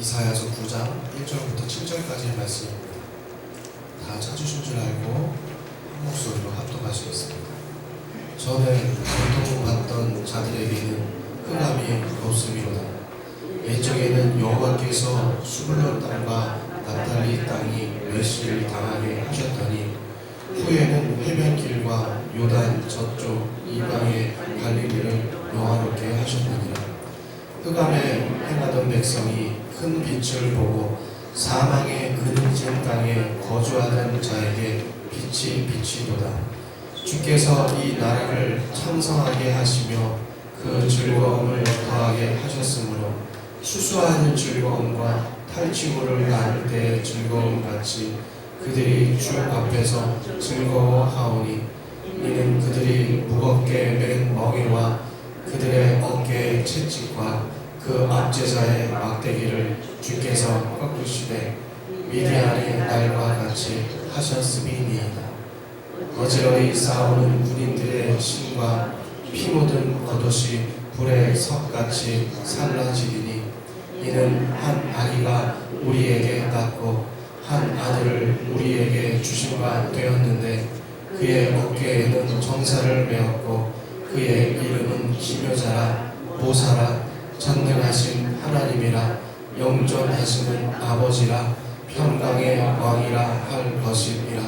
이사야서 9장 1절부터 7절까지의 말씀입니다. 다 찾으신 줄 알고 한 목소리로 합독하시겠습니다. 전에 고통받던 자들에게는 흑암이 없음이로다. 옛적에는 여호와께서 수블론 땅과 납달리 땅이 멸시를 당하게 하셨더니 후에는 해변길과 요단 저쪽 이방의 갈릴리를 영화롭게 하셨느니라. 흑암에 행하던 백성이 큰 빛을 보고 사망의 그늘진 땅에 거주하던 자에게 빛이 비치도다. 주께서 이 나라를 창성하게 하시며 그 즐거움을 더하게 하셨으므로 수수한 즐거움과 탈취물을 나눌 때의 즐거움 같이 그들이 주 앞에서 즐거워하오니 이는 그들이 무겁게 맨 멍에와 그들의 어깨의 채찍과 그 압제자의 막대기를 주께서 꺾으시되 미디안의 날과 같이 하셨음이니이다. 어지러이 싸우는 군인들의 신과 피 묻은 겉옷이 불의 석같이 살라지리니 이는 한 아기가 우리에게 낳고 한 아들을 우리에게 주신 바 되었는데 그의 어깨에는 정사를 메었고 그의 이름은 기묘자라 보사라 전능하신 하나님이라 영존하시는 아버지라 평강의 왕이라 할 것이니라.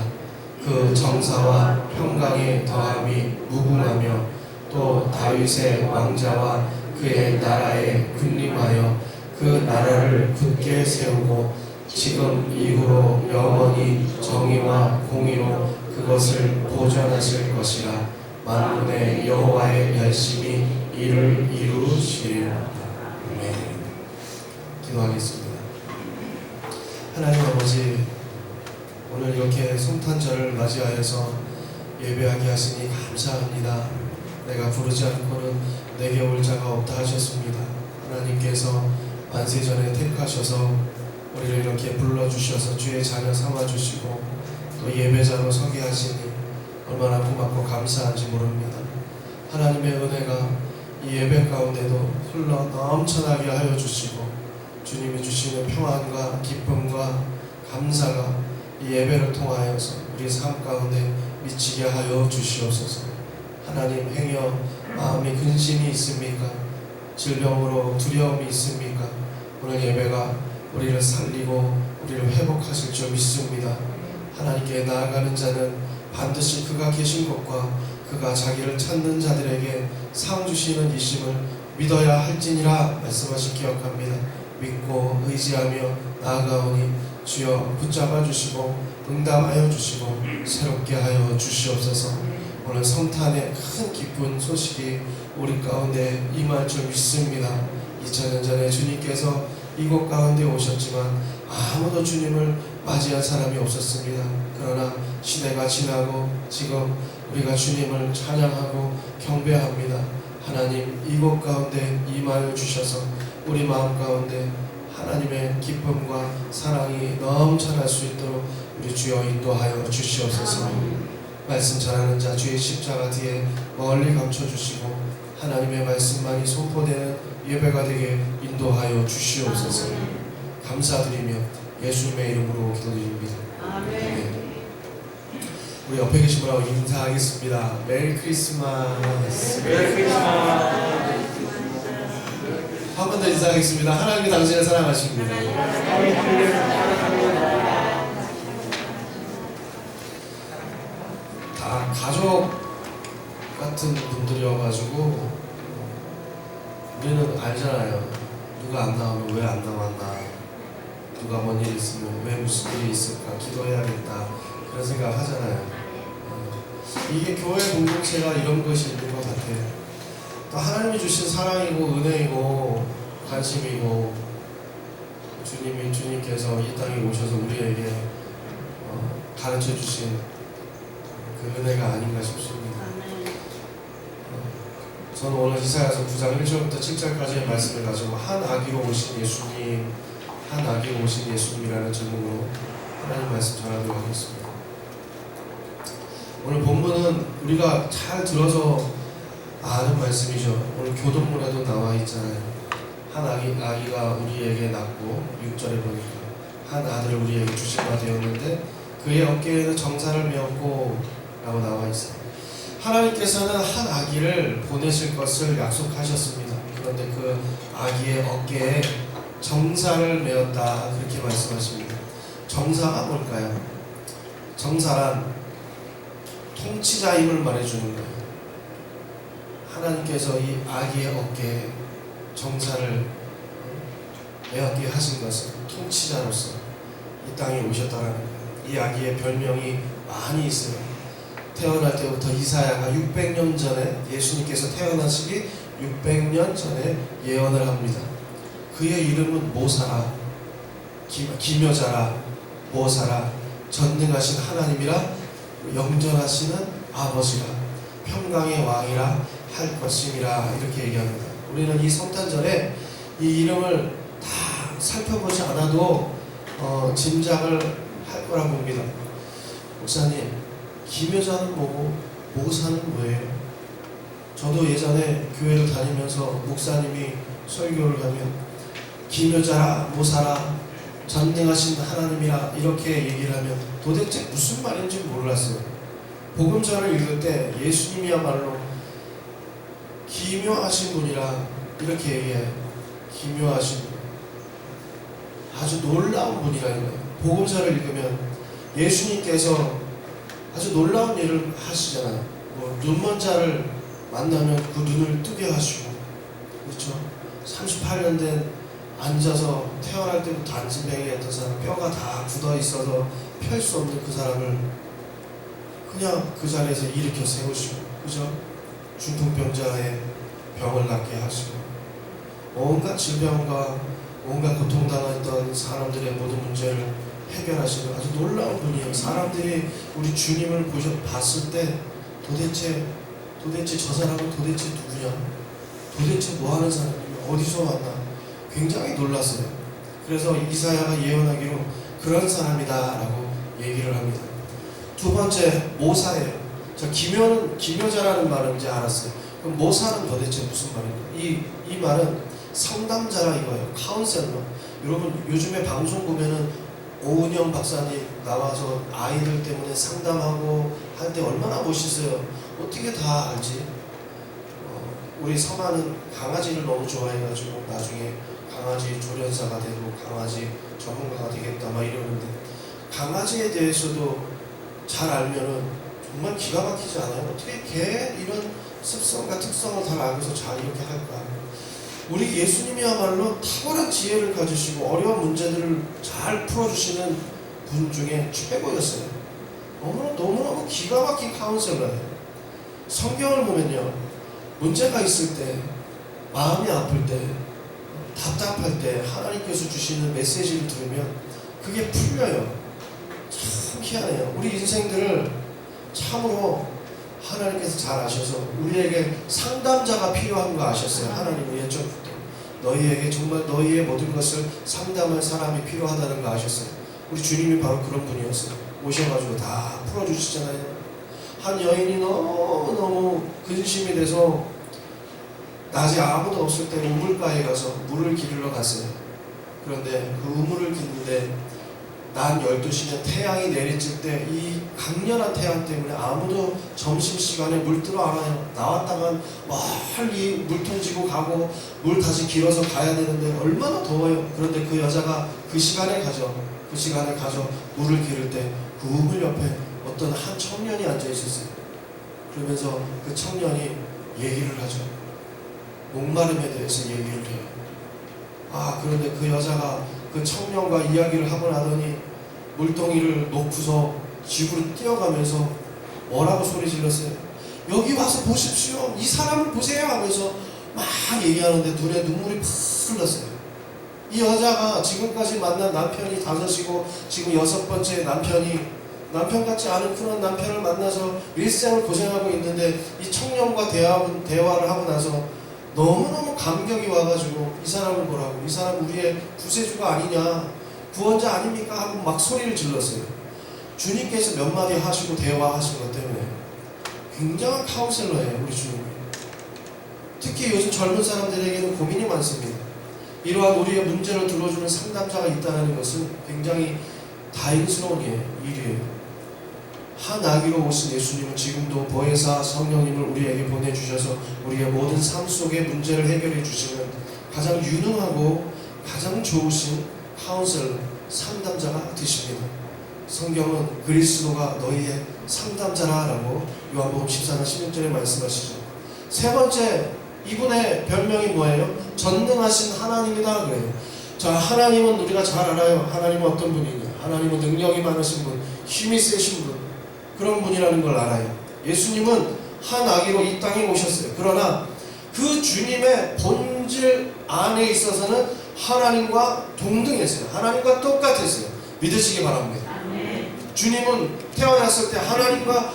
그 정사와 평강의 더함이 무궁하며 또 다윗의 왕자와 그의 나라에 군림하여 그 나라를 굳게 세우고 지금 이후로 영원히 정의와 공의로 그것을 보존하실 것이라. 만군의 여호와의 열심히 이를 이루시리라. 아멘. 기도하겠습니다. 하나님 아버지, 오늘 이렇게 성탄절을 맞이하여서 예배하게 하시니 감사합니다. 내가 부르지 않고는 내게 올 자가 없다 하셨습니다. 하나님께서 만세전에 택하셔서 우리를 이렇게 불러주셔서 주의 자녀 삼아주시고 또 예배자로 서게 하시니 얼마나 고맙고 감사한지 모릅니다. 하나님의 은혜가 이 예배 가운데도 흘러 넘쳐나게 하여 주시고 주님이 주시는 평안과 기쁨과 감사가 이 예배를 통하여서 우리 삶 가운데 미치게 하여 주시옵소서. 하나님, 행여 마음이 근심이 있습니까? 질병으로 두려움이 있습니까? 오늘 예배가 우리를 살리고 우리를 회복하실 줄 믿습니다. 하나님께 나아가는 자는 반드시 그가 계신 것과 그가 자기를 찾는 자들에게 상 주시는 이심을 믿어야 할지니라 말씀하시 기억합니다. 믿고 의지하며 나아가오니 주여 붙잡아 주시고 응답하여 주시고 새롭게 하여 주시옵소서. 오늘 성탄의 큰 기쁜 소식이 우리 가운데 임할 줄 믿습니다. 2000년 전에 주님께서 이곳 가운데 오셨지만 아무도 주님을 맞이한 사람이 없었습니다. 그러나 시대가 지나고 지금 우리가 주님을 찬양하고 경배합니다. 하나님, 이곳 가운데 임하여 주셔서 우리 마음 가운데 하나님의 기쁨과 사랑이 넘쳐날 수 있도록 우리 주여 인도하여 주시옵소서. 말씀 전하는 자 주의 십자가 뒤에 멀리 감춰주시고 하나님의 말씀만이 선포되는 예배가 되게 인도하여 주시옵소서. 감사드리며 예수님의 이름으로 기도드립니다. 아멘. 우리 옆에 계신 분하고 인사하겠습니다. 메리 크리스마스. 메리 크리스마스. 한 번 더 인사하겠습니다. 하나님이 당신을 사랑하십니다. 다 가족 같은 분들이어가지고 우리는 알잖아요. 누가 안 나오면 왜 안 나왔나, 누가 뭔 일 있으면 왜 무슨 일이 있을까, 기도해야겠다, 그런 생각 하잖아요. 이게 교회 공동체가 이런 것이 있는 것 같아요. 또 하나님이 주신 사랑이고 은혜이고 관심이고 주님께서 이 땅에 오셔서 우리에게 가르쳐 주신 그 은혜가 아닌가 싶습니다. 저는 오늘 이사야서 9장 1절부터 7절까지의 말씀을 가지고 한 아기로 오신 예수님, 한 아기로 오신 예수님이라는 제목으로 하나님 말씀 전하도록 하겠습니다. 오늘 본문은 우리가 잘 들어서 아는 말씀이죠. 오늘 교동문에도 나와 있잖아요. 한 아기가 우리에게 낳고 6절에 보니까 한 아들을 우리에게 주신 바 되었는데 그의 어깨에는 정사를 메었고 라고 나와 있어요. 하나님께서는 한 아기를 보내실 것을 약속하셨습니다. 그런데 그 아기의 어깨에 정사를 메었다 그렇게 말씀하십니다. 정사가 뭘까요? 정사란 통치자임을 말해주는 거예요. 하나님께서 이 아기의 어깨에 정사를 메었게 하신 것은 통치자로서 이 땅에 오셨다라는 거예요. 이 아기의 별명이 많이 있어요. 태어날 때부터 이사야가 600년 전에 예수님께서 태어나시기 600년 전에 예언을 합니다. 그의 이름은 모사라, 기묘자라, 모사라, 전능하신 하나님이라, 영전하시는 아버지라, 평강의 왕이라 할 것임이라 이렇게 얘기합니다. 우리는 이 성탄절에 이 이름을 다 살펴보지 않아도 짐작을 할 거라고 봅니다. 목사님, 기묘자는 뭐고 모사는 뭐예요? 저도 예전에 교회를 다니면서 목사님이 설교를 하면 기묘자라, 모사라, 전능하신 하나님이라 이렇게 얘기를 하면 도대체 무슨 말인지 몰랐어요. 복음서를 읽을 때 예수님이야말로 기묘하신 분이라 이렇게 얘기해요. 기묘하신 분, 아주 놀라운 분이라는 거예요. 복음서를 읽으면 예수님께서 아주 놀라운 일을 하시잖아요. 눈먼 자를 만나면 그 눈을 뜨게 하시고, 그렇죠? 38년 된 앉아서 태어날 때부터 안진뱅이였던 사람, 뼈가 다 굳어 있어서 펼 수 없는 그 사람을 그냥 그 자리에서 일으켜 세우시고, 그죠? 중풍병자의 병을 낫게 하시고, 온갖 질병과 온갖 고통당했던 사람들의 모든 문제를 해결하시는 아주 놀라운 분이에요. 사람들이 우리 주님을 봤을 때 도대체 저 사람은 도대체 누구냐? 도대체 뭐 하는 사람이냐? 어디서 왔나? 굉장히 놀랐어요. 그래서 이사야가 예언하기로 그런 사람이다 라고 얘기를 합니다. 두 번째, 모사예요. 저 기묘자라는 말은 이제 알았어요. 그럼 모사는 도대체 무슨 말인가? 이 말은 상담자라 이거예요. 카운셀러. 여러분 요즘에 방송 보면은 오은영 박사님 나와서 아이들 때문에 상담하고 할 때 얼마나 멋있어요. 어떻게 다 알지? 우리 성아는 강아지를 너무 좋아해가지고 나중에 강아지 조련사가 되고 강아지 전문가가 되겠다 막 이러는데, 강아지에 대해서도 잘 알면은 정말 기가 막히지 않아요? 어떻게 개 이런 습성과 특성을 다 알고서 잘 이렇게 할까? 우리 예수님이야말로 탁월한 지혜를 가지시고 어려운 문제들을 잘 풀어주시는 분 중에 최고였어요. 너무너무 기가 막힌 카운셀러예요. 성경을 보면요, 문제가 있을 때, 마음이 아플 때, 답답할 때 하나님께서 주시는 메시지를 들으면 그게 풀려요. 참 희한해요. 우리 인생들을 참으로 하나님께서 잘 아셔서 우리에게 상담자가 필요한 거 아셨어요. 하나님은 예전부터 너희에게 정말 너희의 모든 것을 상담할 사람이 필요하다는 거 아셨어요. 우리 주님이 바로 그런 분이었어요. 오셔가지고 다 풀어주시잖아요. 한 여인이 너무 근심이 돼서 낮에 아무도 없을 때 우물가에 가서 물을 기르러 갔어요. 그런데 그 우물을 기르는데 낮 12시면 태양이 내리칠 때 이 강렬한 태양 때문에 아무도 점심시간에 물 들어 안 와요. 나왔다간 멀리 물통 지고 가고 물 다시 길어서 가야 되는데 얼마나 더워요. 그런데 그 여자가 그 시간에 가서 물을 기를 때 그 우물 옆에 어떤 한 청년이 앉아 있었어요. 그러면서 그 청년이 얘기를 하죠. 목마름에 대해서 얘기를 해요. 그런데 그 여자가 그 청년과 이야기를 하고 나더니 물동이를 놓고서 집으로 뛰어가면서 뭐라고 소리 질렀어요. 여기 와서 보십시오. 이 사람을 보세요 하면서 막 얘기하는데 눈에 눈물이 팍 흘렀어요. 이 여자가 지금까지 만난 남편이 5이고 지금 6번째 남편 같지 않은 그런 남편을 만나서 일생을 고생하고 있는데, 이 청년과 대화를 하고 나서 너무너무 감격이 와가지고 이 사람을 보라고, 이 사람 우리의 구세주가 아니냐, 구원자 아닙니까 하고 막 소리를 질렀어요. 주님께서 몇 마디 하시고 대화하신 것 때문에. 굉장한 카운셀러예요 우리 주님이. 특히 요즘 젊은 사람들에게는 고민이 많습니다. 이러한 우리의 문제를 들어주는 상담자가 있다는 것은 굉장히 다행스러운 일이에요. 한 아기로 오신 예수님은 지금도 보혜사 성령님을 우리에게 보내주셔서 우리의 모든 삶 속의 문제를 해결해 주시는 가장 유능하고 가장 좋으신 카운셀러, 상담자가 되십니다. 성경은 그리스도가 너희의 상담자라 라고 요한복음 14장 16절에 말씀하시죠. 세 번째, 이분의 별명이 뭐예요? 전능하신 하나님이다 그래요. 자, 하나님은 우리가 잘 알아요. 하나님은 어떤 분이냐? 하나님은 능력이 많으신 분, 힘이 세신 분, 그런 분이라는 걸 알아요. 예수님은 한 아기로 이 땅에 오셨어요. 그러나 그 주님의 본질 안에 있어서는 하나님과 동등했어요. 하나님과 똑같았어요. 믿으시기 바랍니다. 주님은 태어났을 때 하나님과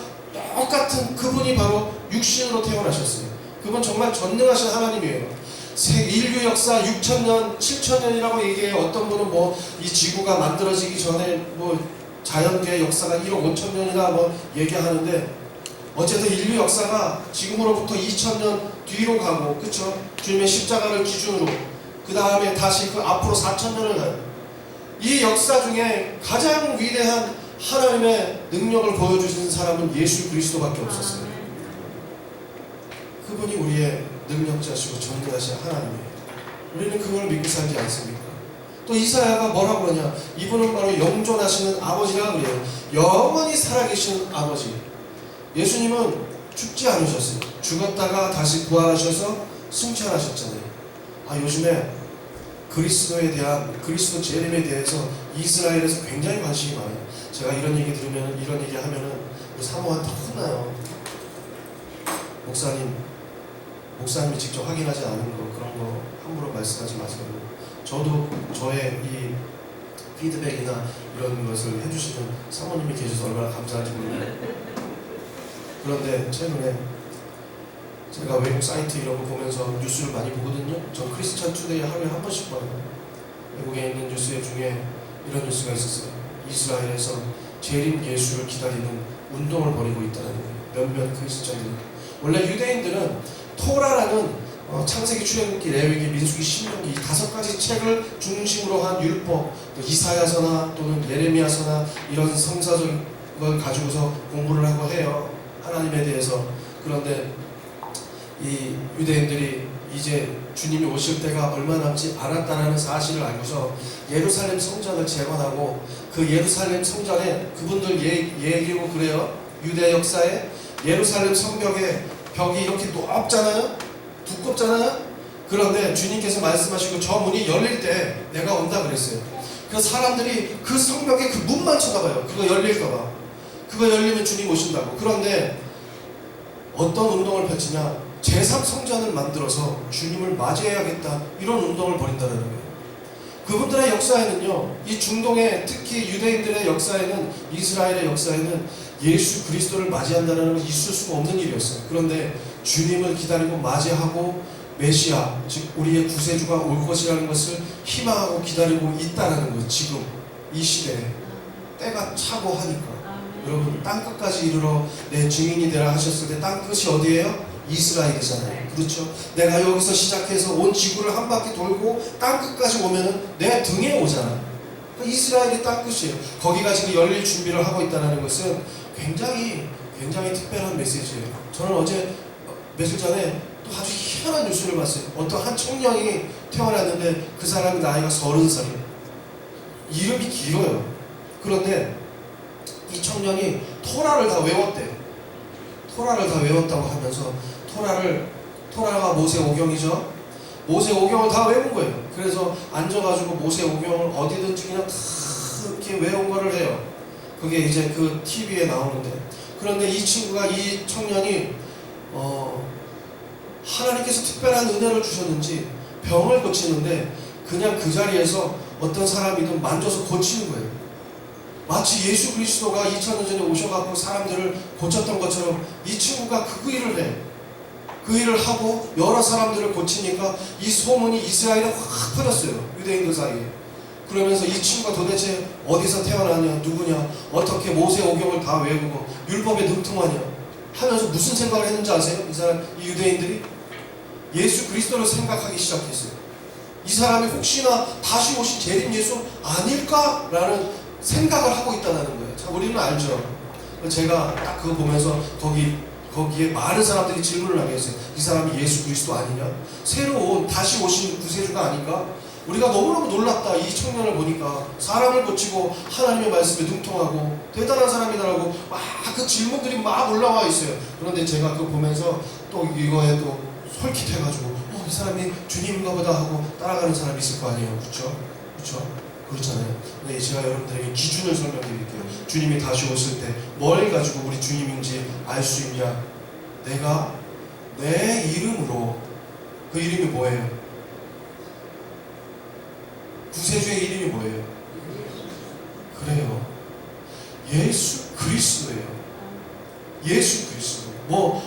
똑같은 그분이 바로 육신으로 태어나셨어요. 그분 정말 전능하신 하나님이에요. 인류 역사 6,000년, 7,000년이라고 얘기해요. 어떤 분은 이 지구가 만들어지기 전에 자연계의 역사가 1억 5천년이나 얘기하는데, 어쨌든 인류 역사가 지금으로부터 2,000년 뒤로 가고, 그쵸? 주님의 십자가를 기준으로, 그 다음에 다시 그 앞으로 4,000년을 가요. 이 역사 중에 가장 위대한 하나님의 능력을 보여주신 사람은 예수 그리스도밖에 없었어요. 그분이 우리의 능력자시고 전능하신 하나님이에요. 우리는 그걸 믿고 살지 않습니까? 또 이사야가 뭐라고 그러냐? 이분은 바로 영존하시는 아버지라 그래요. 영원히 살아계시는 아버지. 예수님은 죽지 않으셨어요. 죽었다가 다시 부활하셔서 승천하셨잖아요. 요즘에 그리스도 재림에 대해서 이스라엘에서 굉장히 관심이 많아요. 제가 이런 얘기 하면은 사모한테 혼나요. 목사님이 직접 확인하지 않은 그런 거 함부로 말씀하지 마세요. 저도 저의 이 피드백이나 이런 것을 해주시는 사모님이 계셔서 얼마나 감사한지 모르겠어요. 그런데 최근에 제가 외국 사이트 이런 거 보면서 뉴스를 많이 보거든요. 전 크리스천 투데이 하루에 한 번씩 봐요. 외국에 있는 뉴스 중에 이런 뉴스가 있었어요. 이스라엘에서 재림 예수를 기다리는 운동을 벌이고 있다는 거예요. 몇몇 크리스천들. 원래 유대인들은 토라라는 창세기, 출애굽기, 레위기, 민수기, 신명기 이 5가지 책을 중심으로 한 율법, 또 이사야서나 또는 예레미야서나 이런 성사적인 걸 가지고서 공부를 하고 해요. 하나님에 대해서. 그런데 이 유대인들이 이제 주님이 오실 때가 얼마 남지 않았다는 사실을 알고서 예루살렘 성전을 재건하고, 그 예루살렘 성전에 그분들 얘기고 그래요. 유대 역사에 예루살렘 성벽에 벽이 이렇게 높잖아요. 두껍잖아요. 그런데 주님께서 말씀하시고 저 문이 열릴 때 내가 온다 그랬어요. 그래서 사람들이 그 성벽에 그 문만 쳐다봐요. 그거 열릴까봐. 그거 열리면 주님 오신다고. 그런데 어떤 운동을 펼치냐? 제3성전을 만들어서 주님을 맞이해야겠다, 이런 운동을 벌인다는 거예요. 그분들의 역사에는요, 이 중동의 특히 유대인들의 역사에는, 이스라엘의 역사에는 예수 그리스도를 맞이한다는 건 있을 수가 없는 일이었어요. 그런데 주님을 기다리고 맞이하고 메시아, 즉 우리의 구세주가 올 것이라는 것을 희망하고 기다리고 있다는 거예요. 지금 이 시대에 때가 차고 하니까. 여러분, 땅끝까지 이르러 내 증인이 되라 하셨을 때 땅끝이 어디예요? 이스라엘이잖아요. 그렇죠? 내가 여기서 시작해서 온 지구를 한 바퀴 돌고 땅끝까지 오면은 내 등에 오잖아. 그러니까 이스라엘이 땅끝이에요. 거기가 지금 열릴 준비를 하고 있다는 것은 굉장히 특별한 메시지예요. 저는 어제 며칠 전에 또 아주 희한한 뉴스를 봤어요. 어떤 한 청년이 태어났는데 그 사람이 나이가 30살이에요. 이름이 길어요. 그런데 이 청년이 토라를 다 외웠대요. 토라를 다 외웠다고 하면서 토라가 모세오경이죠. 모세오경을 다 외운 거예요. 그래서 앉아가지고 모세오경을 어디든지 그냥 다 이렇게 외운 거를 해요. 그게 이제 그 TV에 나오는데, 그런데 이 청년이 하나님께서 특별한 은혜를 주셨는지 병을 고치는데 그냥 그 자리에서 어떤 사람이든 만져서 고치는 거예요. 마치 예수 그리스도가 2000년 전에 오셔갖고 사람들을 고쳤던 것처럼 이 친구가 그 일을 해. 그 일을 하고 여러 사람들을 고치니까 이 소문이 이스라엘에 확 퍼졌어요. 유대인들 사이에. 그러면서 이 친구가 도대체 어디서 태어나냐, 누구냐, 어떻게 모세오경을 다 외우고 율법에 능통하냐 하면서 무슨 생각을 했는지 아세요? 이 유대인들이 예수 그리스도를 생각하기 시작했어요. 이 사람이 혹시나 다시 오신 재림 예수 아닐까라는 생각을 하고 있다는 거예요. 자, 우리는 알죠. 제가 딱 그거 보면서 거기에 많은 사람들이 질문을 하게 했어요. 이 사람이 예수 그리스도 아니냐? 새로운 다시 오신 구세주가 아닌가? 우리가 너무너무 놀랐다. 이 청년을 보니까 사람을 고치고 하나님의 말씀에 능통하고 대단한 사람이다라고 막 그 질문들이 막 올라와 있어요. 그런데 제가 그거 보면서 또 이거에 또 솔깃해가지고 이 사람이 주님인가 보다 하고 따라가는 사람이 있을 거 아니에요. 그렇죠? 그렇죠? 그렇잖아요. 네, 제가 여러분들에게 기준을 설명드릴게요. 주님이 다시 오실 때 뭘 가지고 우리 주님인지 알 수 있냐? 내가 내 이름으로, 그 이름이 뭐예요? 구세주의 이름이 뭐예요? 그래요. 예수 그리스도예요. 예수 그리스도. 뭐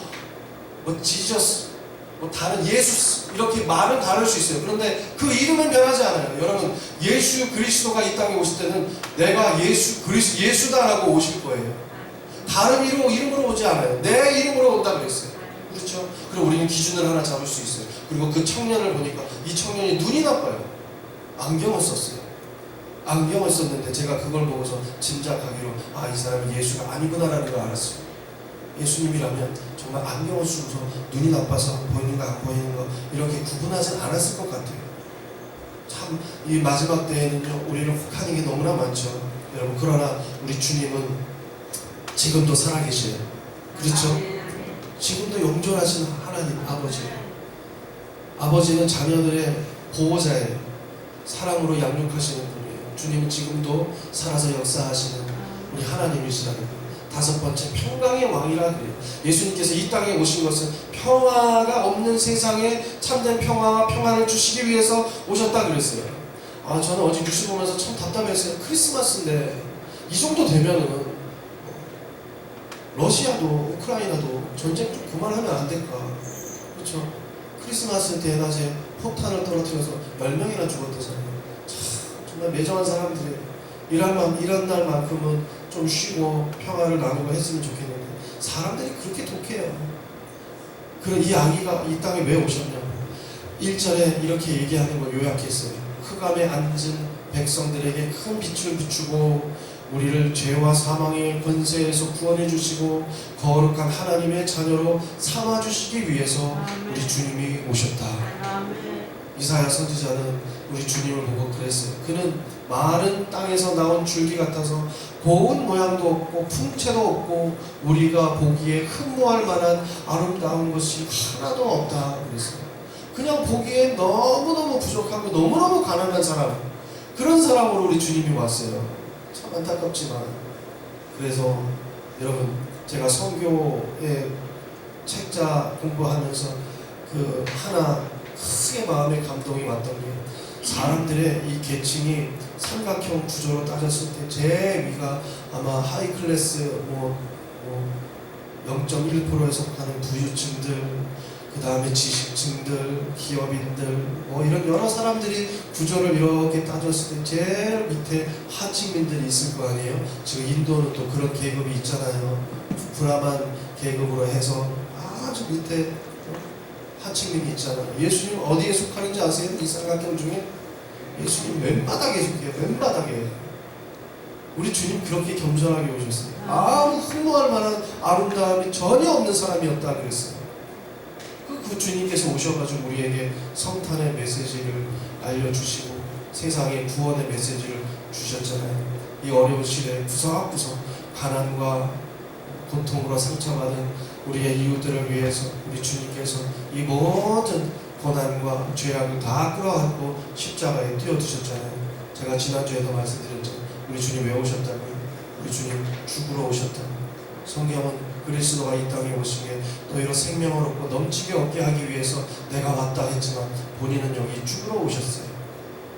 지저스, 다른 예수 이렇게 말은 다를 수 있어요. 그런데 그 이름은 변하지 않아요. 여러분, 예수 그리스도가 이 땅에 오실 때는 내가 예수 그리스도 예수다라고 오실 거예요. 다른 이름으로 오지 않아요. 내 이름으로 온다 그랬어요. 그렇죠? 그럼 우리는 기준을 하나 잡을 수 있어요. 그리고 그 청년을 보니까 이 청년이 눈이 나빠요. 안경을 썼어요. 안경을 썼는데 제가 그걸 보고서 짐작하기로 이 사람이 예수가 아니구나라는 걸 알았어요. 예수님이라면 정말 안경을 쓰고서 눈이 나빠서 보이는 거 안 보이는 거 이렇게 구분하진 않았을 것 같아요. 참 이 마지막 때에는요, 우리를 혹하는 게 너무나 많죠. 여러분, 그러나 우리 주님은 지금도 살아계세요. 그렇죠? 지금도 영존하신 하나님 아버지예요. 아버지는 자녀들의 보호자예요. 사랑으로 양육하시는 분이에요. 주님은 지금도 살아서 역사하시는 우리 하나님이시라는 거예요. 다섯 번째, 평강의 왕이라 그래요. 예수님께서 이 땅에 오신 것은 평화가 없는 세상에 참된 평화와 평안을 주시기 위해서 오셨다 그랬어요. 저는 어제 뉴스 보면서 참 답답했어요. 크리스마스인데 이 정도 되면은 러시아도 우크라이나도 전쟁 좀 그만하면 안 될까? 그렇죠? 크리스마스 대낮에 폭탄을 떨어뜨려서 10명이나 죽었대잖아요. 참 정말 매정한 사람들이 이런 날만큼은 좀 쉬고 평화를 나누고 했으면 좋겠는데 사람들이 그렇게 독해요. 그럼 이 아기가 이 땅에 왜 오셨냐고 1절에 이렇게 얘기하는 걸 요약했어요. 흑암에 앉은 백성들에게 큰 빛을 비추고 우리를 죄와 사망의 권세에서 구원해 주시고 거룩한 하나님의 자녀로 삼아 주시기 위해서 우리 주님이 오셨다. 이사야 선지자는 우리 주님을 보고 그랬어요. 그는 마른 땅에서 나온 줄기 같아서 고운 모양도 없고 풍채도 없고 우리가 보기에 흠모할 만한 아름다운 것이 하나도 없다 그랬어요. 그냥 보기에 너무너무 부족하고 너무너무 가난한 사람, 그런 사람으로 우리 주님이 왔어요. 참 안타깝지만. 그래서 여러분, 제가 선교의 책자 공부하면서 그 하나 크게 마음에 감동이 왔던 게 사람들의 이 계층이 삼각형 구조로 따졌을 때 제 위가 아마 하이 클래스 0.1%에 속하는 부유층들, 그 다음에 지식층들, 기업인들, 이런 여러 사람들이 구조를 이렇게 따졌을 때 제일 밑에 하층민들이 있을 거 아니에요. 지금 인도는 또 그런 계급이 있잖아요. 브라만 계급으로 해서 아주 밑에 하층민이 있잖아요. 예수님 어디에 속하는지 아세요? 이 삼각형 중에? 예수님 왼바닥에 속해요. 왼바닥에. 우리 주님 그렇게 겸손하게 오셨어요. 아무 흠모할 만한 아름다움이 전혀 없는 사람이었다 그랬어요. 그 주님께서 오셔가지고 우리에게 성탄의 메시지를 알려주시고 세상에 구원의 메시지를 주셨잖아요. 이 어려운 시대에 구석구석 가난과 고통으로 상처받은 우리의 이웃들을 위해서 우리 주님께서 이 모든 고난과 죄악을 다 끌어안고 십자가에 띄워두셨잖아요. 제가 지난주에도 말씀드렸죠. 우리 주님 왜 오셨다고요? 우리 주님 죽으러 오셨다고. 성경은 그리스도가 이 땅에 오시게 너희로 생명을 얻고 넘치게 얻게 하기 위해서 내가 왔다 했지만 본인은 여기 죽으러 오셨어요.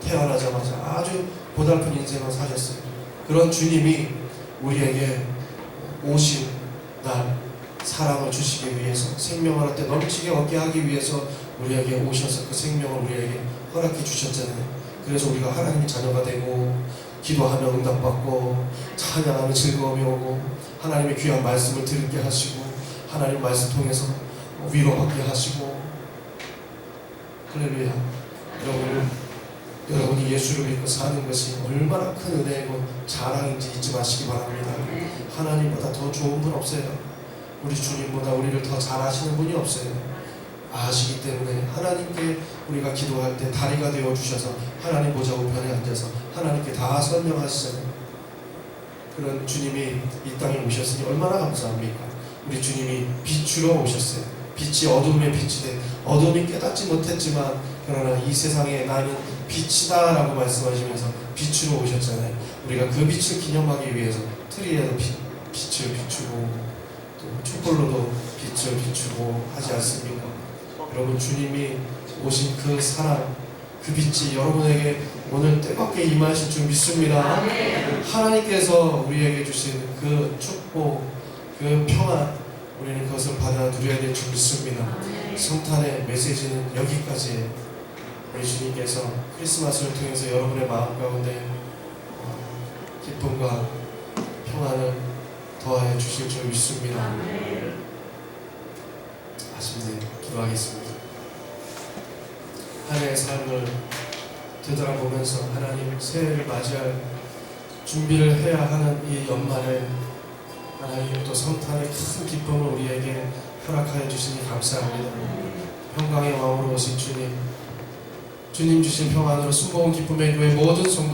태어나자마자 아주 고달픈 인생을 사셨어요. 그런 주님이 우리에게 오신 날 사랑을 주시기 위해서 생명을 얻되 넘치게 얻게 하기 위해서 우리에게 오셔서 그 생명을 우리에게 허락해 주셨잖아요. 그래서 우리가 하나님의 자녀가 되고 기도하며 응답받고 찬양하며 즐거움이 오고 하나님의 귀한 말씀을 들게 하시고 하나님 말씀 통해서 위로받게 하시고 할렐루야. 여러분 여러분이 예수를 믿고 사는 것이 얼마나 큰 은혜이고 자랑인지 잊지 마시기 바랍니다. 하나님보다 더 좋은 분 없어요. 우리 주님보다 우리를 더 잘 아시는 분이 없어요. 아시기 때문에 하나님께 우리가 기도할 때 다리가 되어주셔서 하나님 보좌 우편에 앉아서 하나님께 다 설명하시잖아요. 그런 주님이 이 땅에 오셨으니 얼마나 감사합니까? 우리 주님이 빛으로 오셨어요. 빛이 어둠의 빛이 돼 어둠이 깨닫지 못했지만 그러나 이 세상에 나는 빛이다 라고 말씀하시면서 빛으로 오셨잖아요. 우리가 그 빛을 기념하기 위해서 트리에도 빛을 비추고 또 촛불로도 빛을 비추고 하지 않습니까? 여러분 주님이 오신 그 사랑 그 빛이 여러분에게 오늘 뜨겁게 임하실 줄 믿습니다. 하나님께서 우리에게 주신 그 축복 그 평안 우리는 그것을 받아 누려야 될 줄 믿습니다. 성탄의 메시지는 여기까지예요. 우리 주님께서 크리스마스를 통해서 여러분의 마음 가운데 기쁨과 평안을 더하여 주실 줄 믿습니다. 아쉽네요. 기도하겠습니다. 한 해의 삶을 되돌아보면서 하나님 새해를 맞이할 준비를 해야 하는 이 연말에 하나님 또 성탄의 큰 기쁨을 우리에게 허락하여 주시니 감사합니다. 평강의 왕으로 오신 주님 주신 평안으로 순복음 기쁨의 교회 모든 성도